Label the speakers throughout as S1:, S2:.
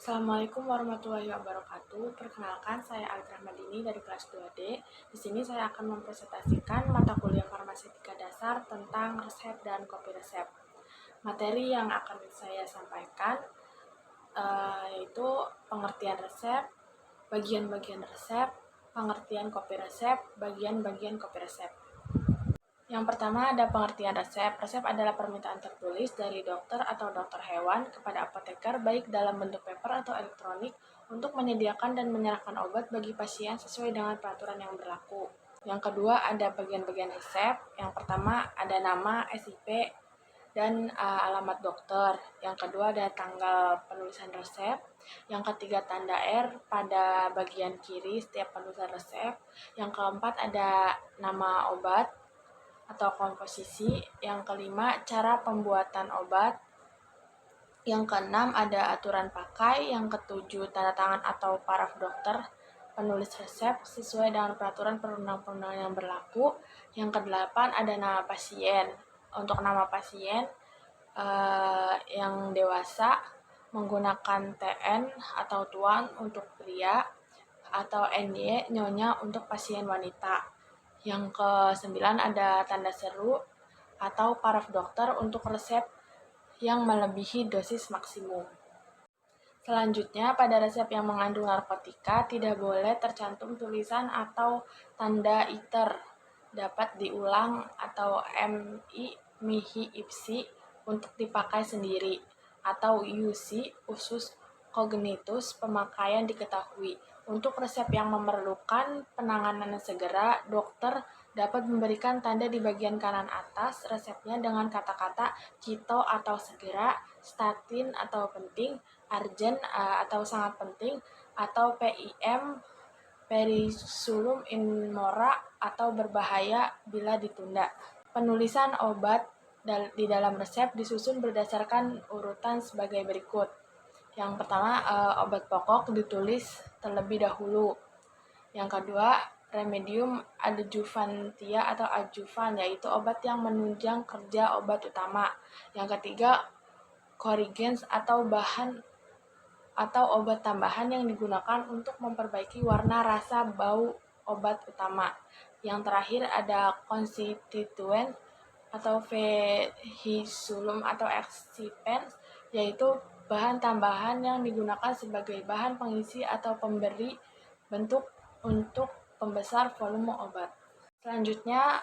S1: Assalamualaikum warahmatullahi wabarakatuh. Perkenalkan, saya Alif Rahmadini dari kelas 2D. Di sini saya akan mempresentasikan mata kuliah farmaseutika dasar tentang resep dan kopi resep. Materi yang akan saya sampaikan yaitu pengertian resep, bagian-bagian resep, pengertian kopi resep, bagian-bagian kopi resep. Yang pertama ada pengertian resep. Resep adalah permintaan tertulis dari dokter atau dokter hewan kepada apoteker baik dalam bentuk paper atau elektronik untuk menyediakan dan menyerahkan obat bagi pasien sesuai dengan peraturan yang berlaku. Yang kedua ada bagian-bagian resep. Yang pertama ada nama, SIP, dan alamat dokter. Yang kedua ada tanggal penulisan resep. Yang ketiga tanda R pada bagian kiri setiap penulisan resep. Yang keempat ada nama obat atau komposisi. Yang kelima, cara pembuatan obat. Yang keenam, ada aturan pakai. Yang ketujuh, tanda tangan atau paraf dokter penulis resep sesuai dengan peraturan perundang-undangan yang berlaku. Yang kedelapan, ada nama pasien. Untuk nama pasien yang dewasa menggunakan TN atau tuan untuk pria atau NY nyonya untuk pasien wanita. Yang ke-9 ada tanda seru atau paraf dokter untuk resep yang melebihi dosis maksimum. Selanjutnya, pada resep yang mengandung narkotika tidak boleh tercantum tulisan atau tanda ITER dapat diulang atau MI mihi ipsi untuk dipakai sendiri atau UC usus cognitus pemakaian diketahui. Untuk resep yang memerlukan penanganan segera, dokter dapat memberikan tanda di bagian kanan atas resepnya dengan kata-kata cito atau segera, statin atau penting, urgent atau sangat penting, atau PIM perisulum in mora atau berbahaya bila ditunda. Penulisan obat di dalam resep disusun berdasarkan urutan sebagai berikut. Yang pertama, obat pokok ditulis terlebih dahulu. Yang kedua, remedium adjuvantia atau adjuvan, yaitu obat yang menunjang kerja obat utama. Yang ketiga, corrigens atau bahan atau obat tambahan yang digunakan untuk memperbaiki warna, rasa, bau obat utama. Yang terakhir ada constituent atau vehiculum atau excipients, yaitu bahan tambahan yang digunakan sebagai bahan pengisi atau pemberi bentuk untuk pembesar volume obat. Selanjutnya,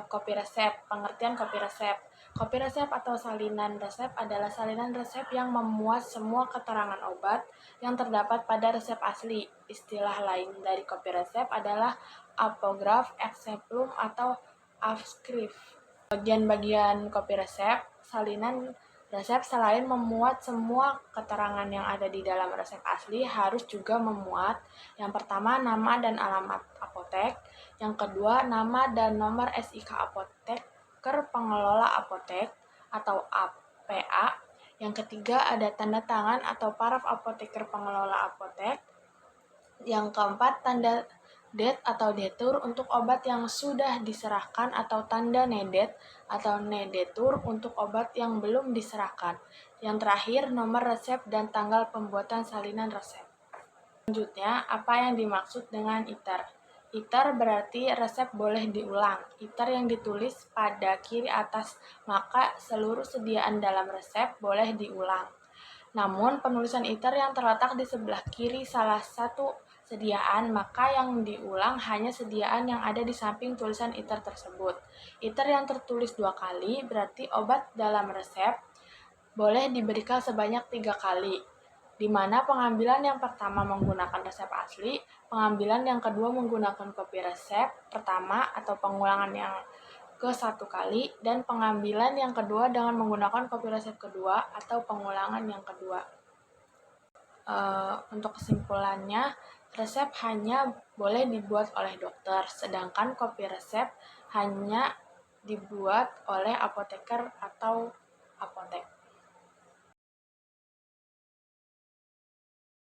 S1: kopi resep. Pengertian kopi resep. Kopi resep atau salinan resep adalah salinan resep yang memuat semua keterangan obat yang terdapat pada resep asli. Istilah lain dari kopi resep adalah apograf, exemplum, atau afskrif. Bagian-bagian kopi resep, salinan resep selain memuat semua keterangan yang ada di dalam resep asli, harus juga memuat yang pertama nama dan alamat apotek, yang kedua nama dan nomor SIK apoteker pengelola apotek atau APA, yang ketiga ada tanda tangan atau paraf apoteker pengelola apotek, yang keempat tanda det atau detur untuk obat yang sudah diserahkan atau tanda nedet atau nedetur untuk obat yang belum diserahkan. Yang terakhir, nomor resep dan tanggal pembuatan salinan resep. Selanjutnya, apa yang dimaksud dengan ITER? ITER berarti resep boleh diulang. ITER yang ditulis pada kiri atas, maka seluruh sediaan dalam resep boleh diulang. Namun, penulisan ITER yang terletak di sebelah kiri salah satu sediaan, maka yang diulang hanya sediaan yang ada di samping tulisan ITER tersebut. ITER yang tertulis 2 kali berarti obat dalam resep boleh diberikan sebanyak 3 kali, di mana pengambilan yang pertama menggunakan resep asli, pengambilan yang kedua menggunakan kopi resep pertama atau pengulangan yang ke-1 kali, dan pengambilan yang kedua dengan menggunakan kopi resep kedua atau pengulangan yang kedua. Untuk kesimpulannya, resep hanya boleh dibuat oleh dokter, sedangkan kopi resep hanya dibuat oleh apoteker atau apotek.